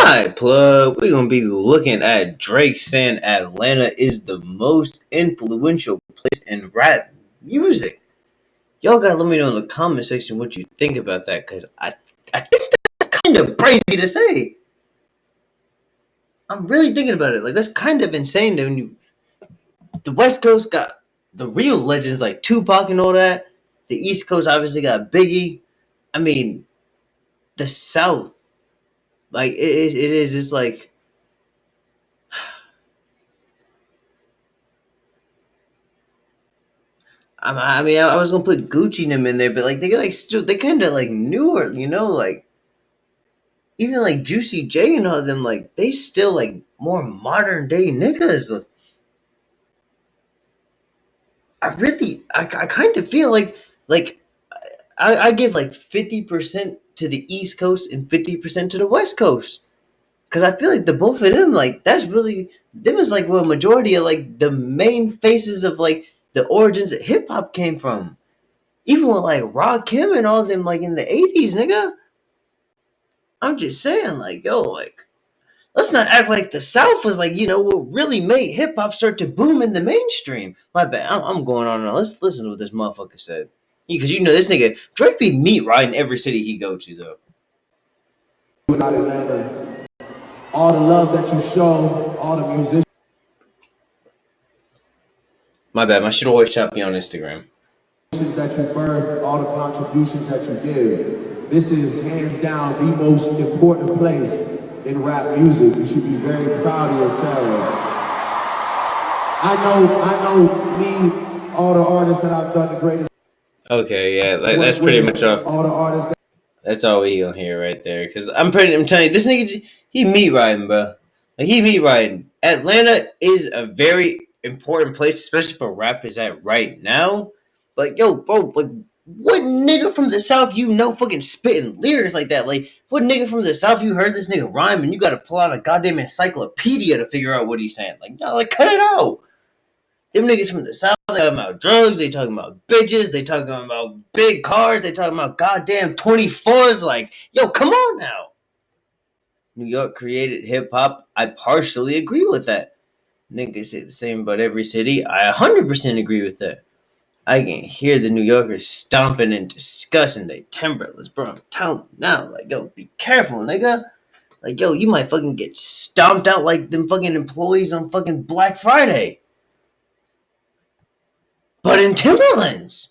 Alright, plug. We're gonna be looking at Drake saying Atlanta is the most influential place in rap music. Y'all gotta let me know in the comment section what you think about that, cause I think that's kind of crazy to say. I'm really thinking about it. Like that's kind of insane. That when the West Coast got the real legends like Tupac and all that. The East Coast obviously got Biggie. I mean, the South, like it is. It's like I was gonna put Gucci and them in there, but like they like still they kind of like newer, like even like Juicy J and all of them, like they still like more modern day niggas. I kind of feel like I give like 50% to the East Coast and 50% to the West Coast. Cause I feel like the both of them, like that's really them is like where a majority of like the main faces of like the origins that hip hop came from. Even with like Rakim and all of them, like in the '80s, nigga. I'm just saying, like, yo, like, let's not act like the South was like, what really made hip hop start to boom in the mainstream. My bad. I'm going on now. Let's listen to what this motherfucker said. Because this nigga Drake be meat riding every city he go to though. About Atlanta, all the love that you show, all the musicians. My bad. My shit always shot me on Instagram. That you birth, all the contributions that you give. This is hands down the most important place in rap music. You should be very proud of yourselves. I know me, all the artists that I've done the greatest. Okay, yeah, that's pretty much all the artists. That's all we gonna hear right there. Cause I'm telling you, this nigga, he meat riding, bro. Like he meat riding. Atlanta is a very important place, especially for rappers at right now. Like, yo, bro, like what nigga from the South fucking spitting lyrics like that? Like, what nigga from the South you heard this nigga rhyme and you gotta pull out a goddamn encyclopedia to figure out what he's saying? Like, no, like cut it out. Them niggas from the South, they talking about drugs, they talking about bitches, they talking about big cars, they talking about goddamn 24s. Like, yo, come on now. New York created hip hop. I partially agree with that. Niggas say the same about every city. I 100% agree with that. I can hear the New Yorkers stomping and discussing they timberless, bro. I'm telling you now, like, yo, be careful, nigga. Like, yo, you might fucking get stomped out like them fucking employees on fucking Black Friday. But in Timberlands.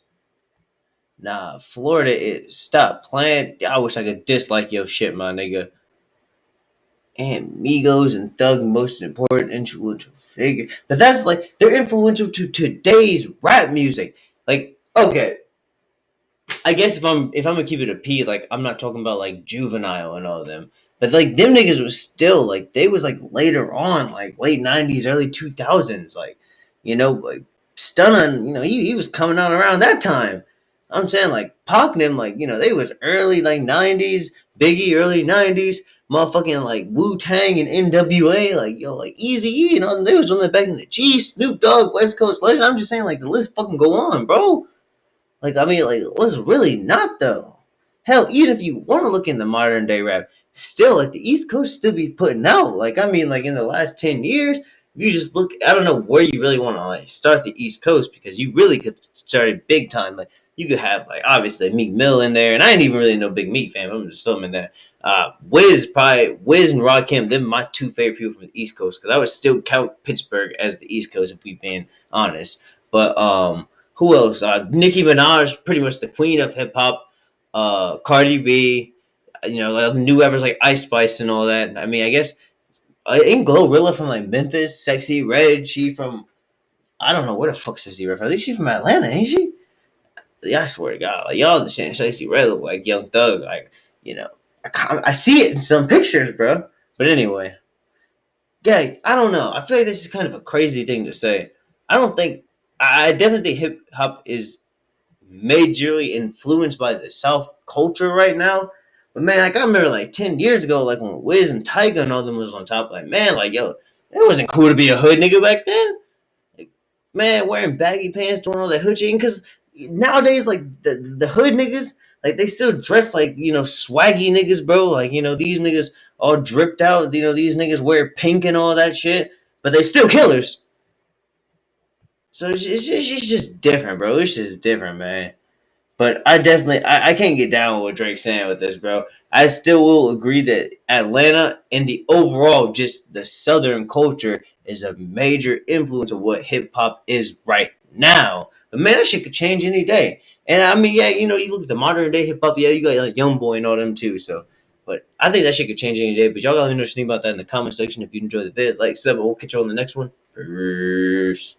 Nah, Florida is stop playing. I wish I could dislike your shit, my nigga. And Migos and Thug, most important influential figure. But that's like they're influential to today's rap music. Like, okay. I guess if I'm gonna keep it a P, like I'm not talking about like Juvenile and all of them. But like them niggas was still like they was like later on, like late '90s, early 2000s, like Stunna, he was coming out around that time. I'm saying like Pac and them, like they was early like '90s, Biggie early '90s, motherfucking like Wu Tang and NWA, like like Easy E, they was on that back in the G, Snoop Dogg, West Coast Legend. I'm just saying like the list fucking go on, bro. Like, I mean, like, let's really not, though. Hell, even if you want to look in the modern day rap, still, like, the East Coast still be putting out. Like, I mean, like, in the last 10 years, if you just look, I don't know where you really want to, like, start the East Coast, because you really could start it big time. Like, you could have, like, obviously, Meek Mill in there, and I ain't even really no Big Meek fan. I'm just throwing in there. Wiz and Rakim, they're my two favorite people from the East Coast, because I would still count Pittsburgh as the East Coast, if we've been honest. But, who else? Nicki Minaj, pretty much the queen of hip hop. Cardi B, like new rappers like Ice Spice and all that. I mean, I guess ain't Glorilla from like Memphis? Sexy Red, she from I don't know where the fuck Sexy Red from. I think she's from Atlanta, ain't she? Yeah, I swear to God, like y'all understand Sexy Red look like Young Thug, like I see it in some pictures, bro. But anyway, yeah, I don't know. I feel like this is kind of a crazy thing to say. I don't think I definitely think hip hop is majorly influenced by the South culture right now. But man, like I remember like 10 years ago, like when Wiz and Tyga and all them was on top, like man, like yo, it wasn't cool to be a hood nigga back then. Like, man, wearing baggy pants, doing all that hood shit. Because nowadays, like the hood niggas, like they still dress like swaggy niggas, bro. Like these niggas all dripped out. These niggas wear pink and all that shit, but they still killers. So it's just different, bro. It's just different, man. But I can't get down with what Drake's saying with this, bro. I still will agree that Atlanta and the overall, just the Southern culture, is a major influence of what hip hop is right now. But man, that shit could change any day. And I mean, yeah, you look at the modern day hip hop, yeah, you got like Young Boy and all them too. So, but I think that shit could change any day. But y'all gotta let me know what you think about that in the comment section. If you enjoyed the vid, like, sub, we'll catch you on the next one. Peace.